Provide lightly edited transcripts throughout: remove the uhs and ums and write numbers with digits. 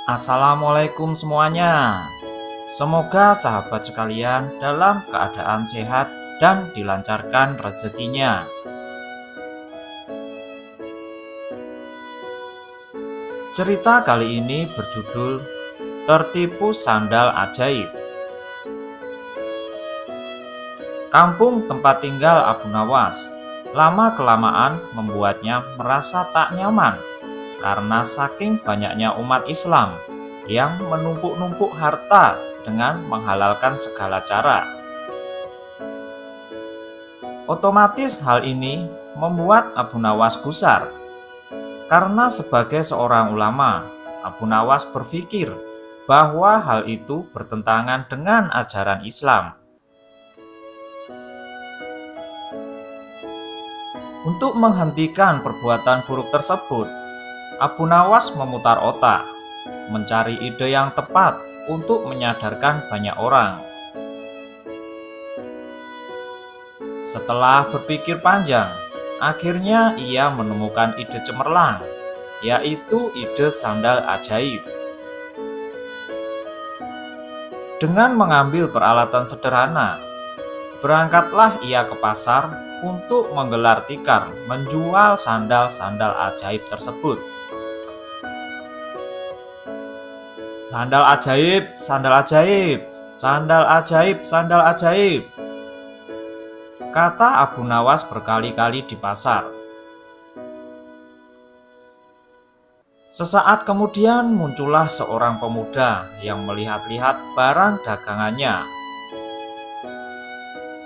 Assalamualaikum semuanya. Semoga sahabat sekalian dalam keadaan sehat dan dilancarkan rezekinya. Cerita kali ini berjudul Tertipu Sandal Ajaib. Kampung tempat tinggal Abu Nawas lama-kelamaan membuatnya merasa tak nyaman karena saking banyaknya umat Islam yang menumpuk-numpuk harta dengan menghalalkan segala cara. Otomatis hal ini membuat Abu Nawas gusar. Karena sebagai seorang ulama, Abu Nawas berpikir bahwa hal itu bertentangan dengan ajaran Islam. Untuk menghentikan perbuatan buruk tersebut, Abu Nawas memutar otak, mencari ide yang tepat untuk menyadarkan banyak orang. Setelah berpikir panjang, akhirnya ia menemukan ide cemerlang, yaitu ide sandal ajaib. Dengan mengambil peralatan sederhana, berangkatlah ia ke pasar untuk menggelar tikar menjual sandal-sandal ajaib tersebut. Sandal ajaib, sandal ajaib, sandal ajaib, sandal ajaib, kata Abu Nawas berkali-kali di pasar. Sesaat kemudian muncullah seorang pemuda yang melihat-lihat barang dagangannya.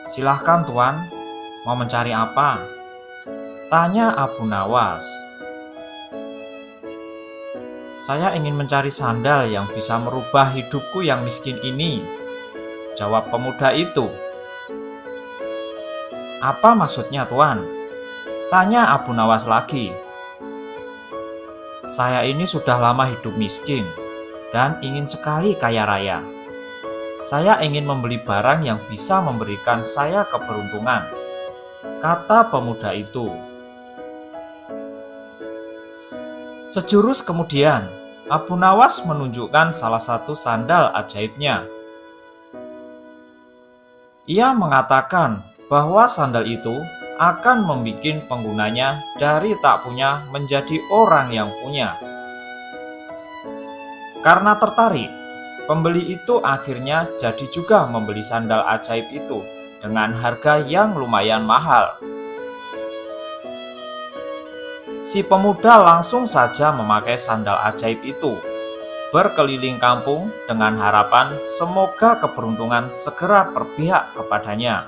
"Silahkan tuan, mau mencari apa?" tanya Abu Nawas. "Saya ingin mencari sandal yang bisa merubah hidupku yang miskin ini," jawab pemuda itu. "Apa maksudnya tuan?" tanya Abu Nawas lagi. "Saya ini sudah lama hidup miskin dan ingin sekali kaya raya. Saya ingin membeli barang yang bisa memberikan saya keberuntungan," kata pemuda itu. Sejurus kemudian, Abu Nawas menunjukkan salah satu sandal ajaibnya. Ia mengatakan bahwa sandal itu akan membuat penggunanya dari tak punya menjadi orang yang punya. Karena tertarik, pembeli itu akhirnya jadi juga membeli sandal ajaib itu dengan harga yang lumayan mahal. Si pemuda langsung saja memakai sandal ajaib itu, berkeliling kampung dengan harapan semoga keberuntungan segera berpihak kepadanya.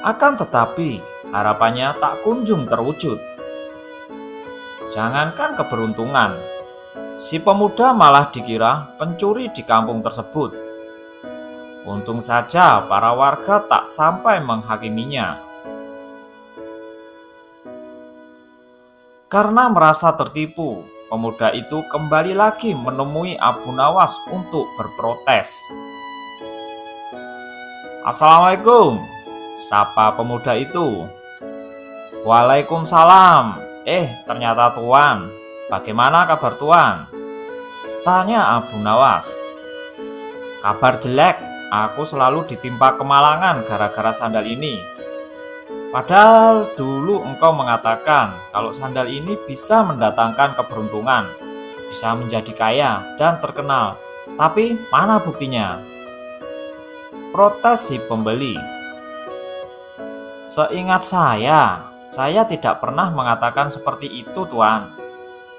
Akan tetapi, harapannya tak kunjung terwujud. Jangankan keberuntungan, si pemuda malah dikira pencuri di kampung tersebut. Untung saja para warga tak sampai menghakiminya. Karena merasa tertipu, pemuda itu kembali lagi menemui Abu Nawas untuk berprotes. "Assalamualaikum," sapa pemuda itu. "Waalaikumsalam. Ternyata tuan. Bagaimana kabar tuan?" tanya Abu Nawas. "Kabar jelek, aku selalu ditimpa kemalangan gara-gara sandal ini. Padahal dulu engkau mengatakan kalau sandal ini bisa mendatangkan keberuntungan, bisa menjadi kaya dan terkenal. Tapi mana buktinya?" protes si pembeli. "Seingat saya tidak pernah mengatakan seperti itu tuan,"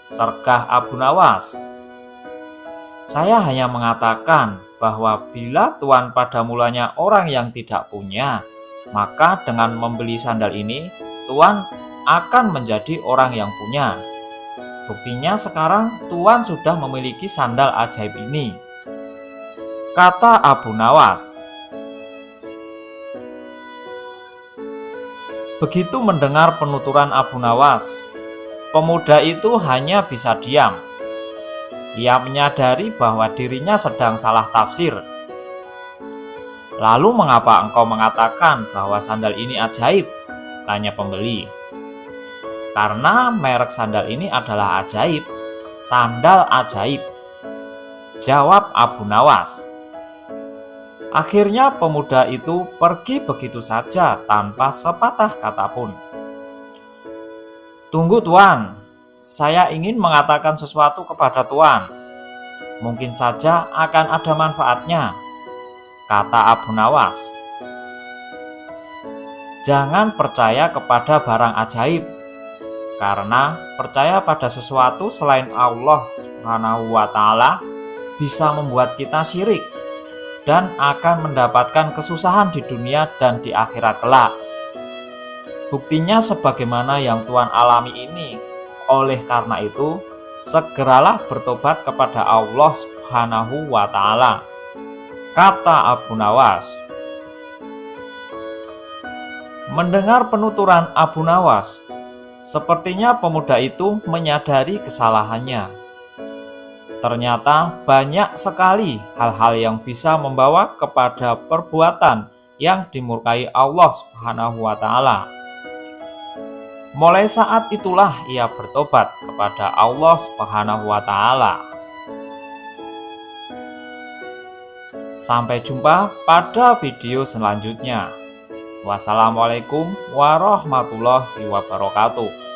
sergah Abu Nawas. "Saya hanya mengatakan bahwa bila tuan pada mulanya orang yang tidak punya, maka dengan membeli sandal ini, tuan akan menjadi orang yang punya. Buktinya sekarang tuan sudah memiliki sandal ajaib ini," kata Abu Nawas. Begitu mendengar penuturan Abu Nawas, pemuda itu hanya bisa diam. Ia menyadari bahwa dirinya sedang salah tafsir. "Lalu mengapa engkau mengatakan bahwa sandal ini ajaib?" tanya pembeli. "Karena merek sandal ini adalah ajaib," Sandal ajaib, jawab Abu Nawas. Akhirnya pemuda itu pergi begitu saja tanpa sepatah kata pun. Tunggu Tuan, saya ingin mengatakan sesuatu kepada Tuan. Mungkin saja akan ada manfaatnya, kata Abu Nawas. Jangan percaya kepada barang ajaib, karena percaya pada sesuatu selain Allah Subhanahu wa Ta'ala bisa membuat kita syirik dan akan mendapatkan kesusahan di dunia dan di akhirat kelak. Buktinya sebagaimana yang Tuhan alami ini. Oleh karena itu, segeralah bertobat kepada Allah Subhanahu wa Ta'ala, kata Abu Nawas. Mendengar penuturan Abu Nawas, sepertinya pemuda itu menyadari kesalahannya. Ternyata banyak sekali hal-hal yang bisa membawa kepada perbuatan yang dimurkai Allah Subhanahu wa Ta'ala. Mulai saat itulah ia bertobat kepada Allah Subhanahu wa Ta'ala. Sampai jumpa pada video selanjutnya. Wassalamualaikum warahmatullahi wabarakatuh.